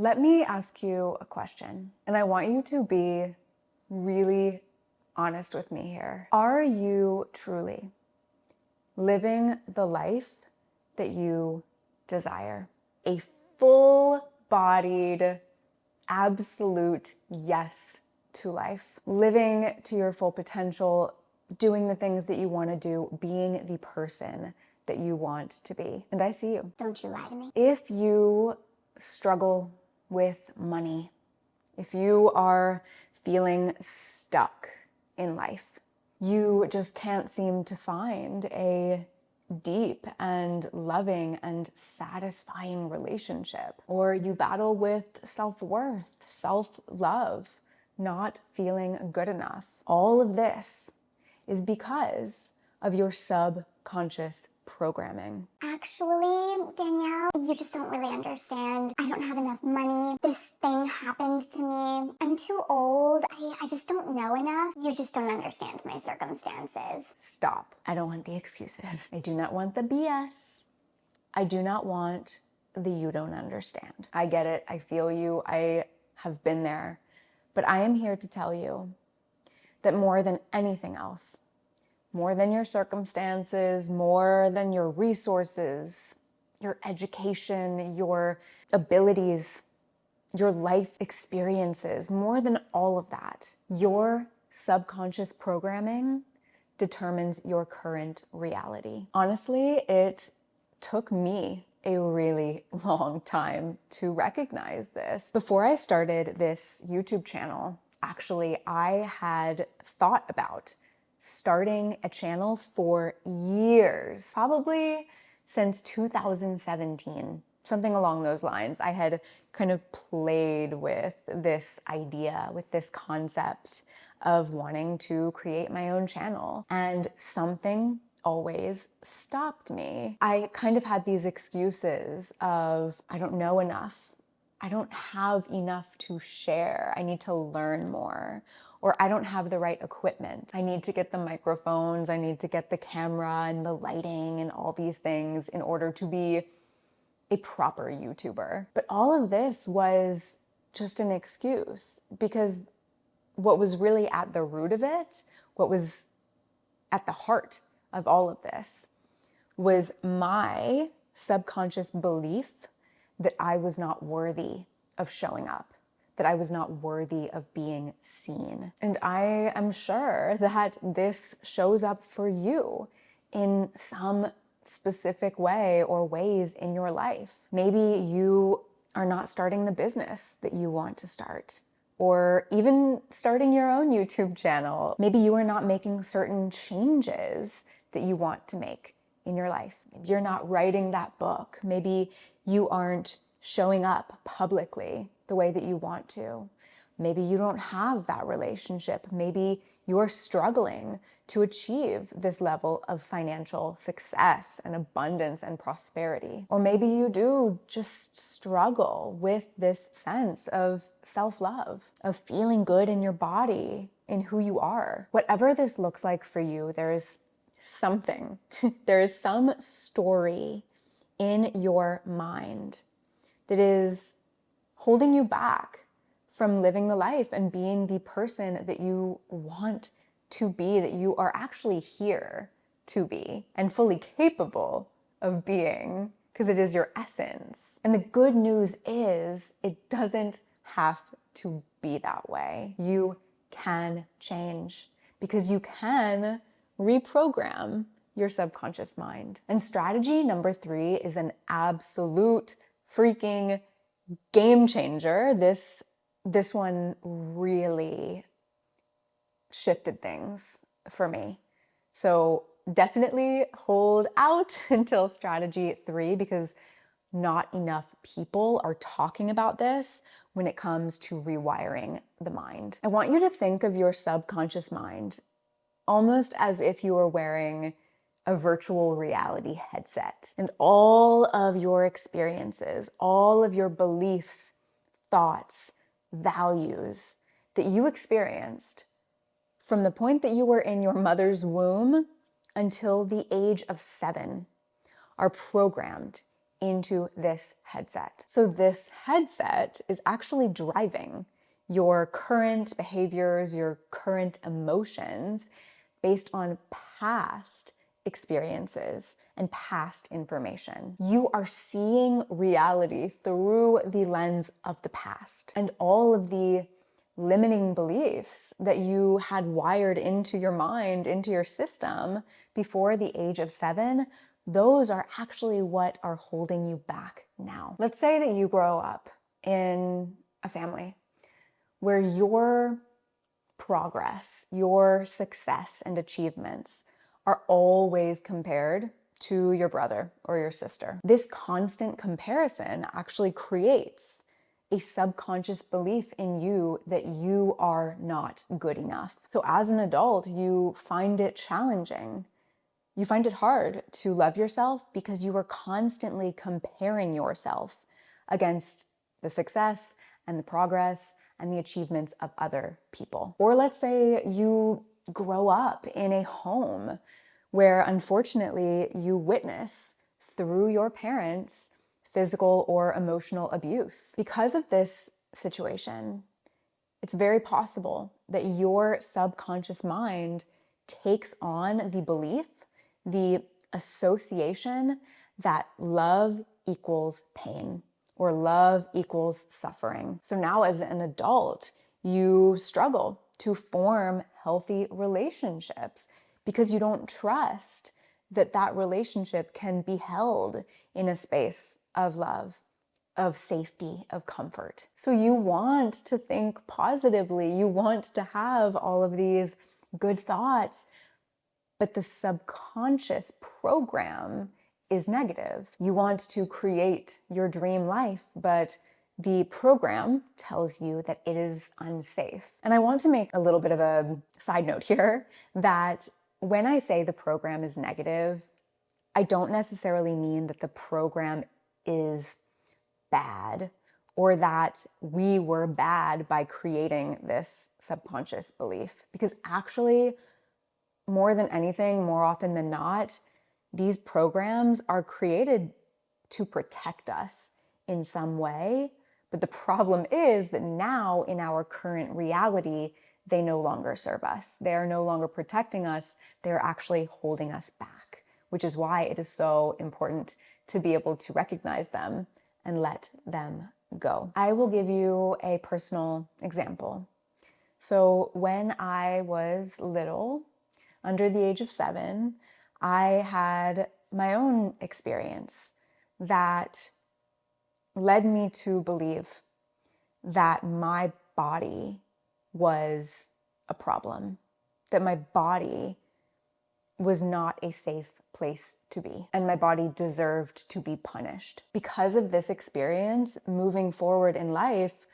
Let me ask you a question, and I want you to be really honest with me here. Are you truly living the life that you desire? A full-bodied, absolute yes to life. Living to your full potential, doing the things that you want to do, being the person that you want to be. And I see you. Don't you lie to me. If you struggle with money, if you are feeling stuck in life, you just can't seem to find a deep and loving and satisfying relationship, or you battle with self-worth, self-love, not feeling good enough, all of this is because of your subconscious programming. Actually, Danielle, you just don't really understand. I don't have enough money. This thing happened to me. I'm too old. I just don't know enough. You just don't understand my circumstances. Stop. I don't want the excuses. I do not want the BS. I do not want the you don't understand. I get it. I feel you. I have been there. But I am here to tell you that more than anything else, more than your circumstances, more than your resources, your education, your abilities, your life experiences, more than all of that, your subconscious programming determines your current reality. Honestly, it took me a really long time to recognize this. Before I started this YouTube channel, actually, I had thought about starting a channel for years, probably since 2017, something along those lines. I had kind of played with this idea, with this concept of wanting to create my own channel, and something always stopped me. I kind of had these excuses of, I don't know enough. I don't have enough to share. I need to learn more. Or I don't have the right equipment. I need to get the microphones, I need to get the camera and the lighting and all these things in order to be a proper YouTuber. But all of this was just an excuse, because what was really at the root of it, what was at the heart of all of this, was my subconscious belief that I was not worthy of showing up, that I was not worthy of being seen. And I am sure that this shows up for you in some specific way or ways in your life. Maybe you are not starting the business that you want to start, or even starting your own YouTube channel. Maybe you are not making certain changes that you want to make in your life. Maybe you're not writing that book. Maybe you aren't showing up publicly the way that you want to. Maybe you don't have that relationship. Maybe you're struggling to achieve this level of financial success and abundance and prosperity. Or maybe you do just struggle with this sense of self-love, of feeling good in your body, in who you are. Whatever this looks like for you, there is something, there is some story in your mind that is holding you back from living the life and being the person that you want to be, that you are actually here to be and fully capable of being, because it is your essence. And the good news is it doesn't have to be that way. You can change, because you can reprogram your subconscious mind. And strategy number 3 is an absolute freaking game changer. This one really shifted things for me. So definitely hold out until strategy 3, because not enough people are talking about this when it comes to rewiring the mind. I want you to think of your subconscious mind almost as if you were wearing a virtual reality headset, and all of your experiences, all of your beliefs, thoughts, values that you experienced from the point that you were in your mother's womb until the age of 7 are programmed into this headset. So this headset is actually driving your current behaviors, your current emotions based on past experiences and past information. You are seeing reality through the lens of the past, and all of the limiting beliefs that you had wired into your mind, into your system before the age of 7, those are actually what are holding you back now. Let's say that you grow up in a family where your progress, your success and achievements are always compared to your brother or your sister. This constant comparison actually creates a subconscious belief in you that you are not good enough. So as an adult, you find it challenging. You find it hard to love yourself because you are constantly comparing yourself against the success and the progress and the achievements of other people. Or let's say you grow up in a home where unfortunately you witness through your parents physical or emotional abuse. Because of this situation, it's very possible that your subconscious mind takes on the belief, the association that love equals pain or love equals suffering. So now as an adult, you struggle to form healthy relationships because you don't trust that that relationship can be held in a space of love, of safety, of comfort. So you want to think positively, you want to have all of these good thoughts, but the subconscious program is negative. You want to create your dream life, but the program tells you that it is unsafe. And I want to make a little bit of a side note here that when I say the program is negative, I don't necessarily mean that the program is bad or that we were bad by creating this subconscious belief. Because actually, more than anything, more often than not, these programs are created to protect us in some way. But the problem is that now in our current reality, they no longer serve us. They are no longer protecting us. They're actually holding us back, which is why it is so important to be able to recognize them and let them go. I will give you a personal example. So when I was little, under the age of 7, I had my own experience that led me to believe that my body was a problem, that my body was not a safe place to be, and my body deserved to be punished. Because of this experience, moving forward in life,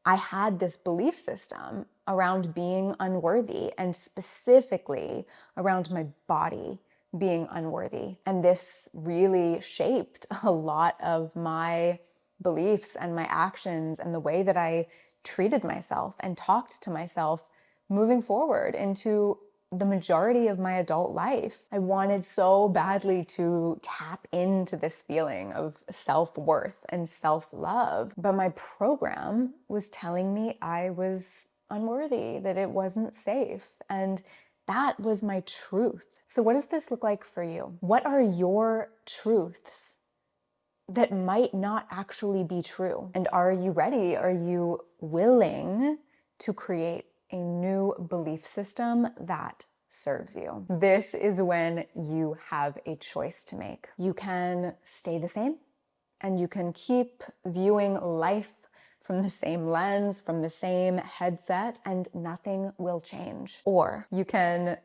I had this belief system around being unworthy, and specifically around my body being unworthy. And this really shaped a lot of my beliefs and my actions and the way that I treated myself and talked to myself moving forward into the majority of my adult life. I wanted so badly to tap into this feeling of self-worth and self-love, but my program was telling me I was unworthy, that it wasn't safe, and that was my truth. So what does this look like for you? What are your truths that might not actually be true? And are you ready? Are you willing to create a new belief system that serves you? This is when you have a choice to make. You can stay the same and you can keep viewing life from the same lens, from the same headset, and nothing will change. Or you can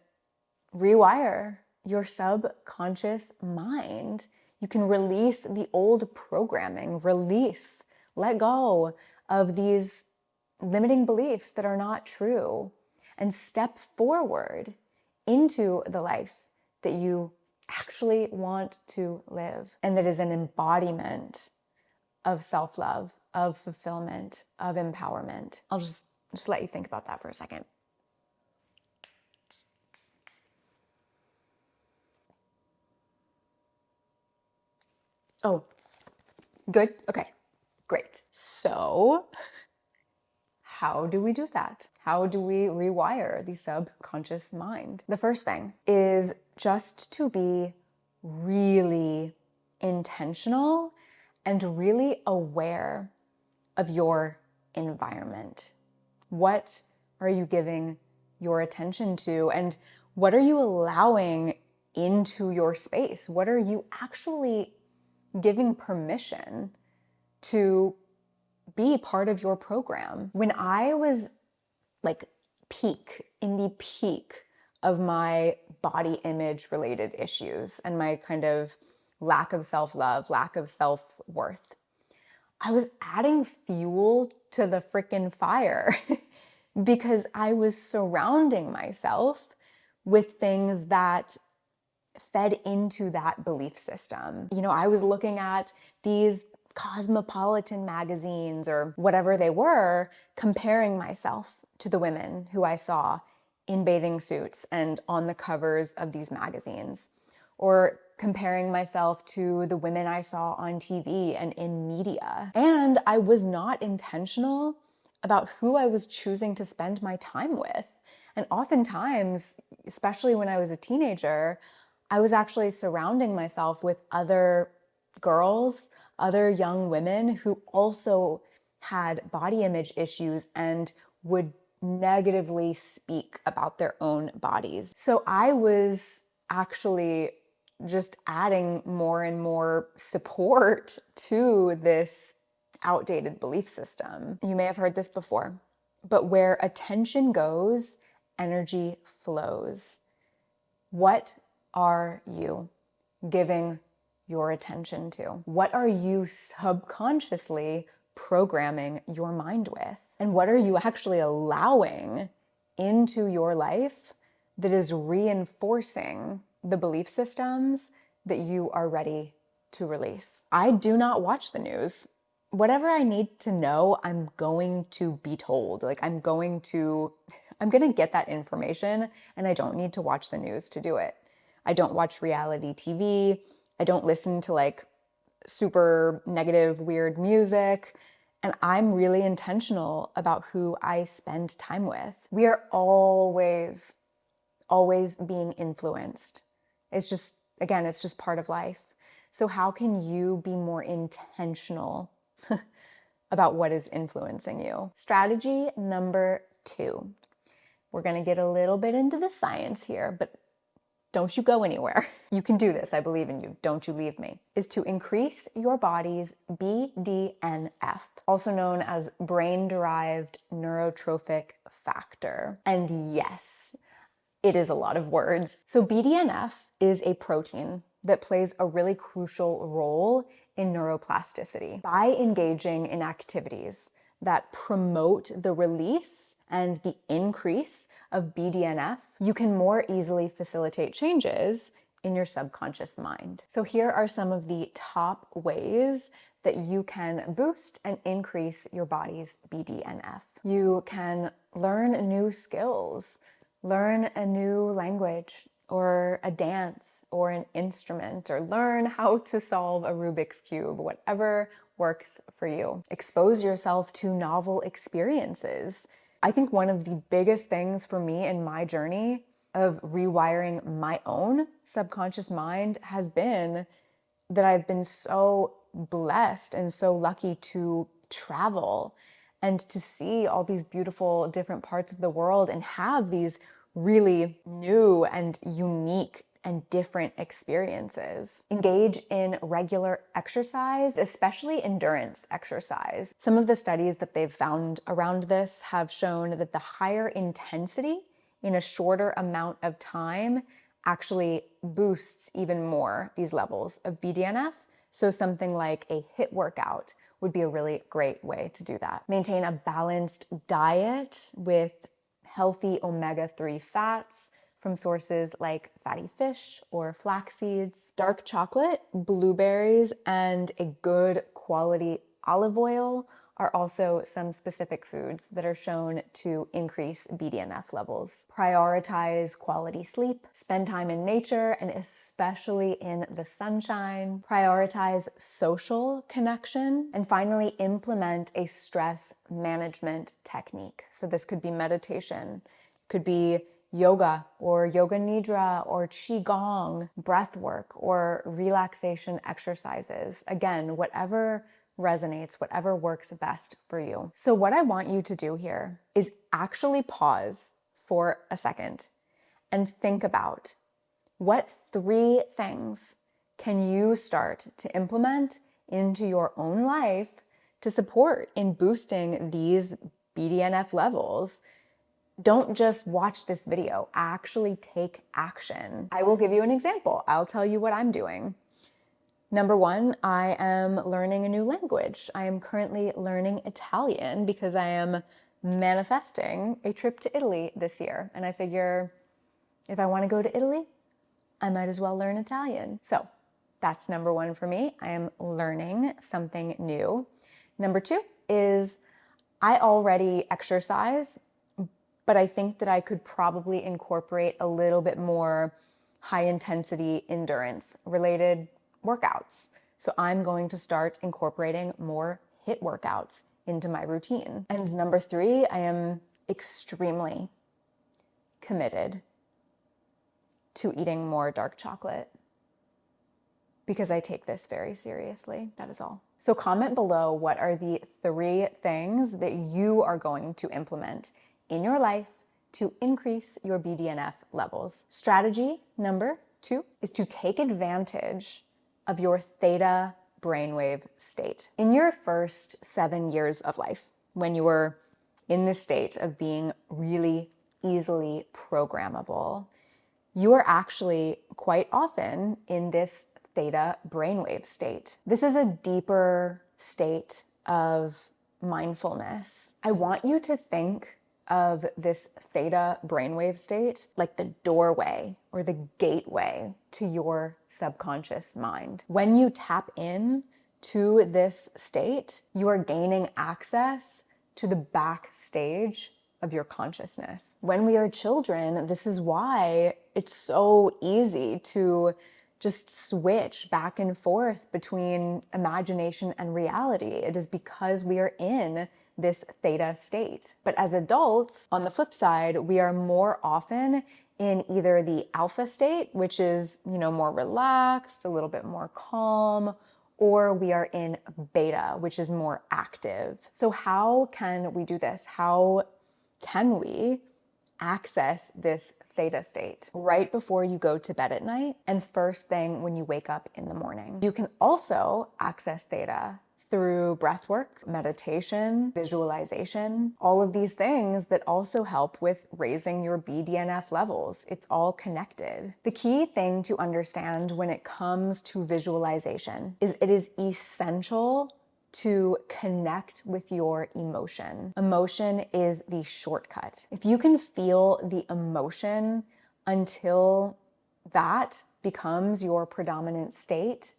rewire your subconscious mind. You can release the old programming, let go of these limiting beliefs that are not true, and step forward into the life that you actually want to live, and that is an embodiment of self-love, of fulfillment, of empowerment. I'll just let you think about that for a second. Oh, Good? Okay, great. So how do we do that? How do we rewire the subconscious mind? The first thing is just to be really intentional and really aware of your environment. What are you giving your attention to? And what are you allowing into your space? What are you actually giving permission to be part of your program? When I was like in the peak of my body image related issues and my kind of lack of self-love, lack of self-worth, I was adding fuel to the freaking fire because I was surrounding myself with things that fed into that belief system. You know, I was looking at these cosmopolitan magazines or whatever they were, comparing myself to the women who I saw in bathing suits and on the covers of these magazines, or comparing myself to the women I saw on TV and in media. And I was not intentional about who I was choosing to spend my time with. And oftentimes, especially when I was a teenager, I was actually surrounding myself with other girls, other young women who also had body image issues and would negatively speak about their own bodies. So I was actually just adding more and more support to this outdated belief system. You may have heard this before, but where attention goes, energy flows. What are you giving your attention to? What are you subconsciously programming your mind with? And what are you actually allowing into your life that is reinforcing the belief systems that you are ready to release? I do not watch the news. Whatever I need to know, I'm going to be told. Like I'm going to get that information, and I don't need to watch the news to do it. I don't watch reality TV. I don't listen to like super negative, weird music. And I'm really intentional about who I spend time with. We are always being influenced. It's just part of life. So how can you be more intentional about what is influencing you? Strategy number 2. We're going to get a little bit into the science here, but don't you go anywhere. You can do this. I believe in you. Don't you leave me. Is to increase your body's BDNF, also known as brain-derived neurotrophic factor. And yes, it is a lot of words. So BDNF is a protein that plays a really crucial role in neuroplasticity. By engaging in activities that promote the release and the increase of BDNF, you can more easily facilitate changes in your subconscious mind. So here are some of the top ways that you can boost and increase your body's BDNF. You can learn new skills, learn a new language, or a dance, or an instrument, or learn how to solve a Rubik's Cube, whatever works for you. Expose yourself to novel experiences. I think one of the biggest things for me in my journey of rewiring my own subconscious mind has been that I've been so blessed and so lucky to travel and to see all these beautiful different parts of the world and have these really new and unique and different experiences. Engage in regular exercise, especially endurance exercise. Some of the studies that they've found around this have shown that the higher intensity in a shorter amount of time actually boosts even more these levels of BDNF. So something like a HIIT workout would be a really great way to do that. Maintain a balanced diet with healthy omega-3 fats from sources like fatty fish or flax seeds. Dark chocolate, blueberries, and a good quality olive oil are also some specific foods that are shown to increase BDNF levels. Prioritize quality sleep, spend time in nature, and especially in the sunshine. Prioritize social connection, and finally implement a stress management technique. So this could be meditation, could be yoga or yoga nidra or qigong, breath work or relaxation exercises. Again, whatever resonates, whatever works best for you. So what I want you to do here is actually pause for a second and think about what 3 things can you start to implement into your own life to support in boosting these BDNF levels. Don't just watch this video, actually take action. I will give you an example. I'll tell you what I'm doing. Number 1, I am learning a new language. I am currently learning Italian because I am manifesting a trip to Italy this year. And I figure if I want to go to Italy, I might as well learn Italian. So that's number 1 for me. I am learning something new. Number 2 is I already exercise, but I think that I could probably incorporate a little bit more high intensity endurance related workouts. So I'm going to start incorporating more HIIT workouts into my routine. And number 3, I am extremely committed to eating more dark chocolate because I take this very seriously. That is all. So comment below what are the 3 things that you are going to implement in your life to increase your BDNF levels. Strategy number 2 is to take advantage of your theta brainwave state. In your first 7 years of life, when you were in the state of being really easily programmable, you are actually quite often in this theta brainwave state. This is a deeper state of mindfulness. I want you to think of this theta brainwave state like the doorway or the gateway to your subconscious mind. When you tap in to this state, you are gaining access to the backstage of your consciousness. When we are children, this is why it's so easy to just switch back and forth between imagination and reality. It is because we are in this theta state. But as adults, on the flip side, we are more often in either the alpha state, which is, more relaxed, a little bit more calm, or we are in beta, which is more active. So how can we do this? How can we access this theta state right before you go to bed at night and first thing when you wake up in the morning? You can also access theta through breath work, meditation, visualization, all of these things that also help with raising your BDNF levels. It's all connected. The key thing to understand when it comes to visualization is it is essential to connect with your emotion. Emotion is the shortcut. If you can feel the emotion until that becomes your predominant state,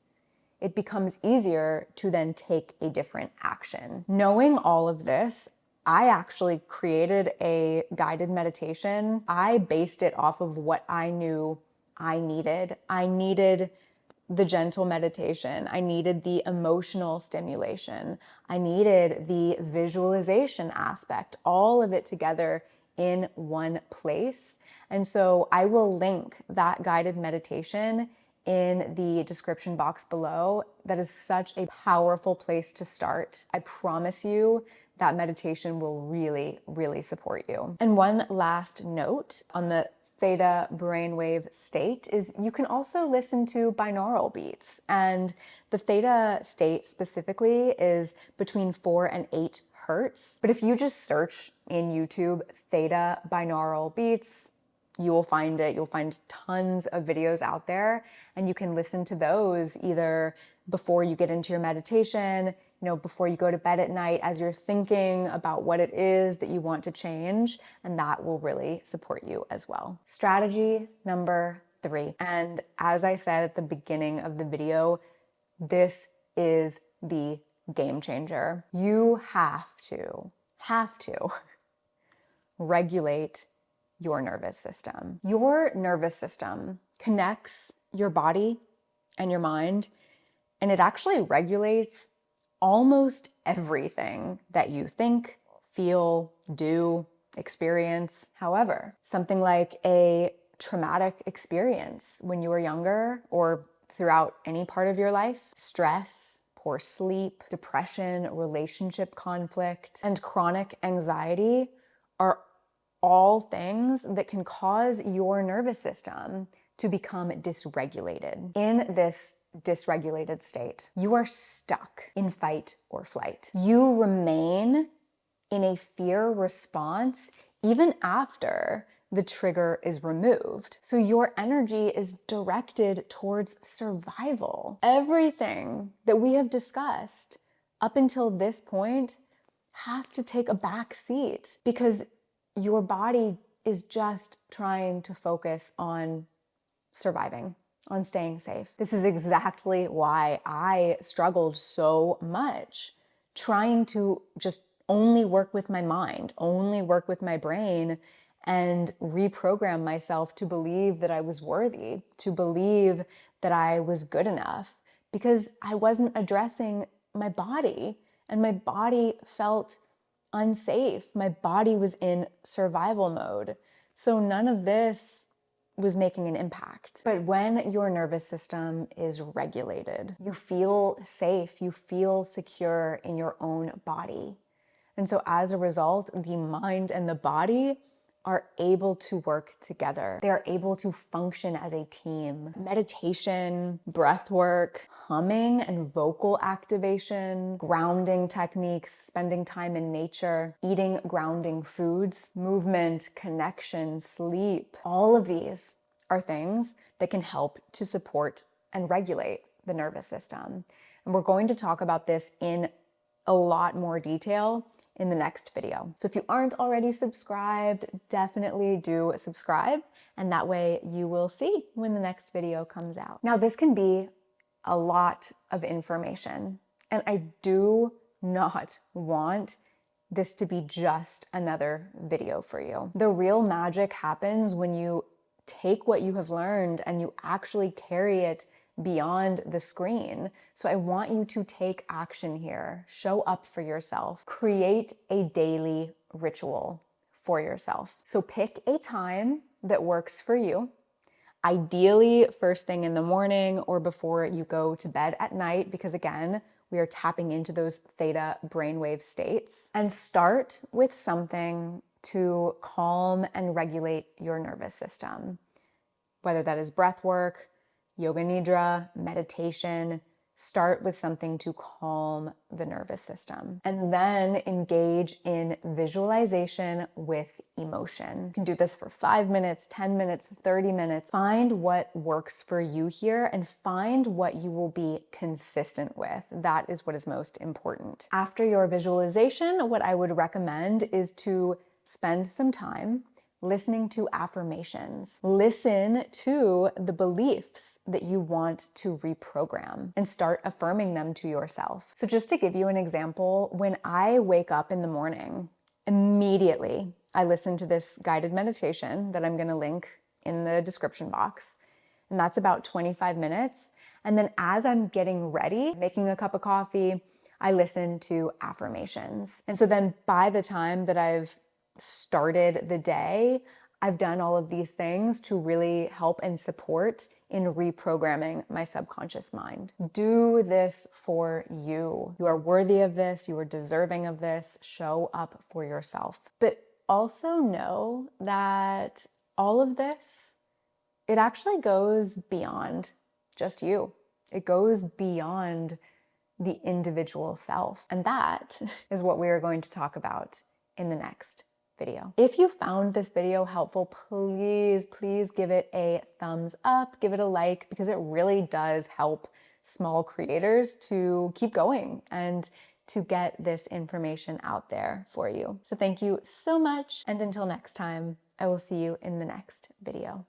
it becomes easier to then take a different action. Knowing all of this, I actually created a guided meditation. I based it off of what I knew I needed. I needed the gentle meditation. I needed the emotional stimulation. I needed the visualization aspect, all of it together in one place. And so I will link that guided meditation in the description box below. That is such a powerful place to start. I promise you that meditation will really, really support you. And one last note on the theta brainwave state is you can also listen to binaural beats. And the theta state specifically is between 4 and 8 hertz. But if you just search in YouTube theta binaural beats, you will find it. You'll find tons of videos out there, and you can listen to those either before you get into your meditation, before you go to bed at night as you're thinking about what it is that you want to change, and that will really support you as well. Strategy number 3. And as I said at the beginning of the video, this is the game changer. You have to regulate your nervous system. Your nervous system connects your body and your mind, and it actually regulates almost everything that you think, feel, do, experience. However, something like a traumatic experience when you were younger or throughout any part of your life, stress, poor sleep, depression, relationship conflict, and chronic anxiety are all things that can cause your nervous system to become dysregulated. In this dysregulated state, you are stuck in fight or flight. You remain in a fear response even after the trigger is removed. So your energy is directed towards survival. Everything that we have discussed up until this point has to take a back seat because your body is just trying to focus on surviving, on staying safe. This is exactly why I struggled so much trying to just only work with my mind, only work with my brain, and reprogram myself to believe that I was worthy, to believe that I was good enough, because I wasn't addressing my body, and my body felt unsafe. My body was in survival mode. So none of this was making an impact. But when your nervous system is regulated, you feel safe, you feel secure in your own body. And so as a result, the mind and the body are able to work together. They are able to function as a team. Meditation, breath work, humming and vocal activation, grounding techniques, spending time in nature, eating grounding foods, movement, connection, sleep, all of these are things that can help to support and regulate the nervous system. And we're going to talk about this in a lot more detail in the next video. So if you aren't already subscribed, definitely do subscribe, and that way you will see when the next video comes out. Now, this can be a lot of information, and I do not want this to be just another video for you. The real magic happens when you take what you have learned and you actually carry it beyond the screen. So I want you to take action here, show up for yourself, create a daily ritual for yourself. So pick a time that works for you, ideally first thing in the morning or before you go to bed at night, because again, we are tapping into those theta brainwave states, and start with something to calm and regulate your nervous system, whether that is breath work, yoga nidra, meditation. Start with something to calm the nervous system, and then engage in visualization with emotion. You can do this for 5 minutes, 10 minutes, 30 minutes. Find what works for you here and find what you will be consistent with. That is what is most important. After your visualization, what I would recommend is to spend some time listening to affirmations. Listen to the beliefs that you want to reprogram and start affirming them to yourself. So just to give you an example, when I wake up in the morning, immediately I listen to this guided meditation that I'm gonna link in the description box. And that's about 25 minutes. And then as I'm getting ready, making a cup of coffee, I listen to affirmations. And so then by the time that I've started the day, I've done all of these things to really help and support in reprogramming my subconscious mind. Do this for you. You are worthy of this. You are deserving of this. Show up for yourself. But also know that all of this, it actually goes beyond just you. It goes beyond the individual self. And that is what we are going to talk about in the next video. If you found this video helpful, please give it a thumbs up, give it a like, because it really does help small creators to keep going and to get this information out there for you. So thank you so much. And until next time, I will see you in the next video.